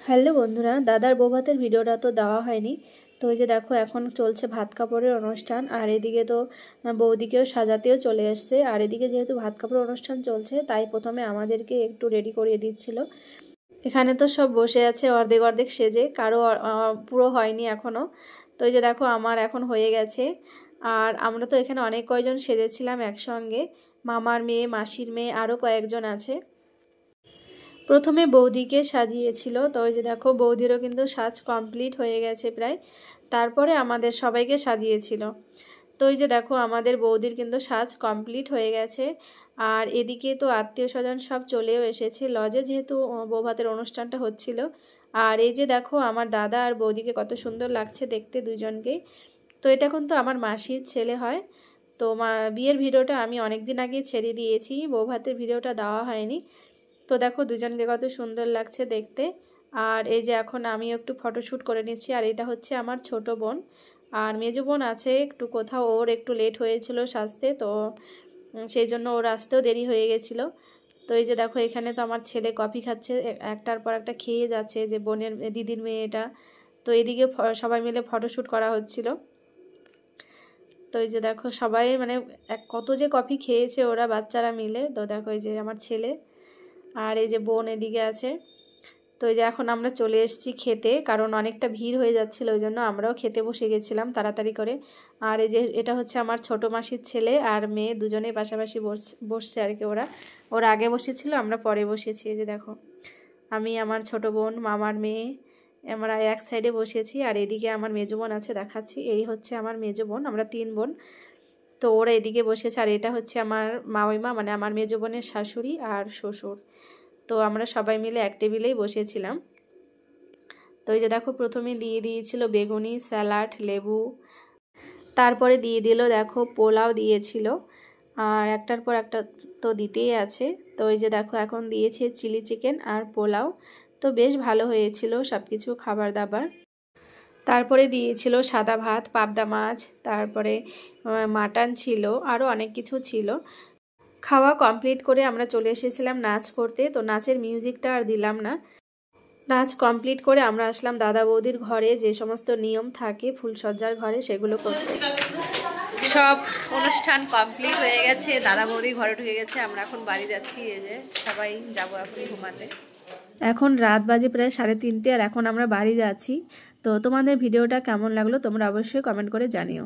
Hello বন্ধুরা, দাদার বউ ভাতের ভিডিওটা তো দেওয়া হয়নি। তো ওই যে দেখো এখন চলছে ভাত কাপড়ের অনুষ্ঠান, আর এদিকে তো বৌদিকেও সাজাতেও চলে এসছে। আর এদিকে যেহেতু ভাত কাপড়ের অনুষ্ঠান চলছে, তাই প্রথমে আমাদেরকে একটু রেডি করিয়ে দিচ্ছিল। এখানে তো সব বসে আছে অর্ধেক অর্ধেক সেজে, কারো পুরো হয়নি এখনও। তো এই যে দেখো আমার এখন হয়ে গেছে। আর আমরা তো এখানে অনেক কয়জন সেজেছিলাম একসঙ্গে, মামার মেয়ে, মাসির মেয়ে, আরও কয়েকজন আছে। প্রথমে বৌদিকে সাজিয়েছিল, তো ওই যে দেখো বৌদিরও কিন্তু সাজ কমপ্লিট হয়ে গেছে প্রায়। তারপরে আমাদের সবাইকে সাজিয়েছিল। তো ওই যে দেখো আমাদের বৌদির কিন্তু সাজ কমপ্লিট হয়ে গেছে। আর এদিকে তো আত্মীয় স্বজন সব চলেও এসেছে লজে, যেহেতু বৌভাতের অনুষ্ঠানটা হচ্ছিল। আর এই যে দেখো আমার দাদা আর বৌদিকে কত সুন্দর লাগছে দেখতে দুজনকেই। তো এটা কিন্তু আমার মাসির ছেলে হয়। তো বিয়ের ভিডিওটা আমি অনেক দিন আগে ছেড়ে দিয়েছি, বৌভাতের ভিডিওটা দেওয়া হয়নি। তো দেখো দুজনকে কত সুন্দর লাগছে দেখতে। আর এই যে এখন আমি একটু ফটোশ্যুট করে নিচ্ছি। আর এটা হচ্ছে আমার ছোট বোন, আর মেজো বোন আছে একটু কোথাও, ওর একটু লেট হয়েছিল সাজতে, তো সেই জন্য ওর আসতেও দেরি হয়ে গেছিলো। তো এই যে দেখো এখানে তো আমার ছেলে কফি খাচ্ছে, একটার পর একটা খেয়ে যাচ্ছে, যে বোনের দিদির মেয়েটা। তো এদিকে সবাই মিলে ফটোশ্যুট করা হচ্ছিল। তো এই যে দেখো সবাই মানে কত যে কফি খেয়েছে ওরা বাচ্চারা মিলে। তো দেখো এই যে আমার ছেলে আর এই যে বোন এদিকে আছে। তো এই যে এখন আমরা চলে এসেছি খেতে, কারণ অনেকটা ভিড় হয়ে যাচ্ছিলো, ওই জন্য আমরাও খেতে বসে গেছিলাম তাড়াতাড়ি করে। আর এই যে এটা হচ্ছে আমার ছোট মাসির ছেলে আর মেয়ে, দুজনেই পাশাপাশি বসছে আর কি। ওরা আগে বসেছিল, আমরা পরে বসেছি। এই যে দেখো আমি, আমার ছোট বোন, মামার মেয়ে, আমরা এক সাইডে বসেছি। আর এদিকে আমার মেজো বোন আছে, দেখাচ্ছি, এই হচ্ছে আমার মেজো বোন, আমরা 3 বোন। তো ওরা এদিকে বসেছে। আর এটা হচ্ছে আমার মামিমা, মানে আমার মেজো বোনের শাশুড়ি আর শ্বশুর। তো আমরা সবাই মিলে এক টেবিলেই বসেছিলাম। তো এই যে দেখো প্রথমে দিয়ে দিয়েছিল বেগুনি, স্যালাড, লেবু, তারপরে দিয়ে দিল দেখো পোলাও দিয়েছিল, আর একটার পর একটা তো দিতেই আছে। তো এই যে দেখো এখন দিয়েছে চিলি চিকেন আর পোলাও। তো বেশ ভালো হয়েছিল সব কিছু খাবার দাবার। তারপরে দিয়েছিল সাদা ভাত, পাবদা মাছ, তারপরে মাটন ছিল, আরও অনেক কিছু ছিল। খাওয়া কমপ্লিট করে আমরা চলে এসেছিলাম নাচ করতে। তো নাচের মিউজিকটা আর দিলাম না। নাচ কমপ্লিট করে আমরা আসলাম দাদা বৌদির ঘরে, যে সমস্ত নিয়ম থাকে ফুলসজ্জার ঘরে সেগুলো করতে। সব অনুষ্ঠান কমপ্লিট হয়ে গেছে, দাদা বৌদি ঘরে ঢুকে গেছে, আমরা এখন বাড়ি যাচ্ছি। এই যে সবাই যাবো এখন ঘুমাতে। এখন রাত বাজে প্রায় 3:30, আর এখন আমরা বাড়ি যাচ্ছি। তো তোমাদের ভিডিওটা কেমন লাগলো তোমরা অবশ্যই কমেন্ট করে জানিও।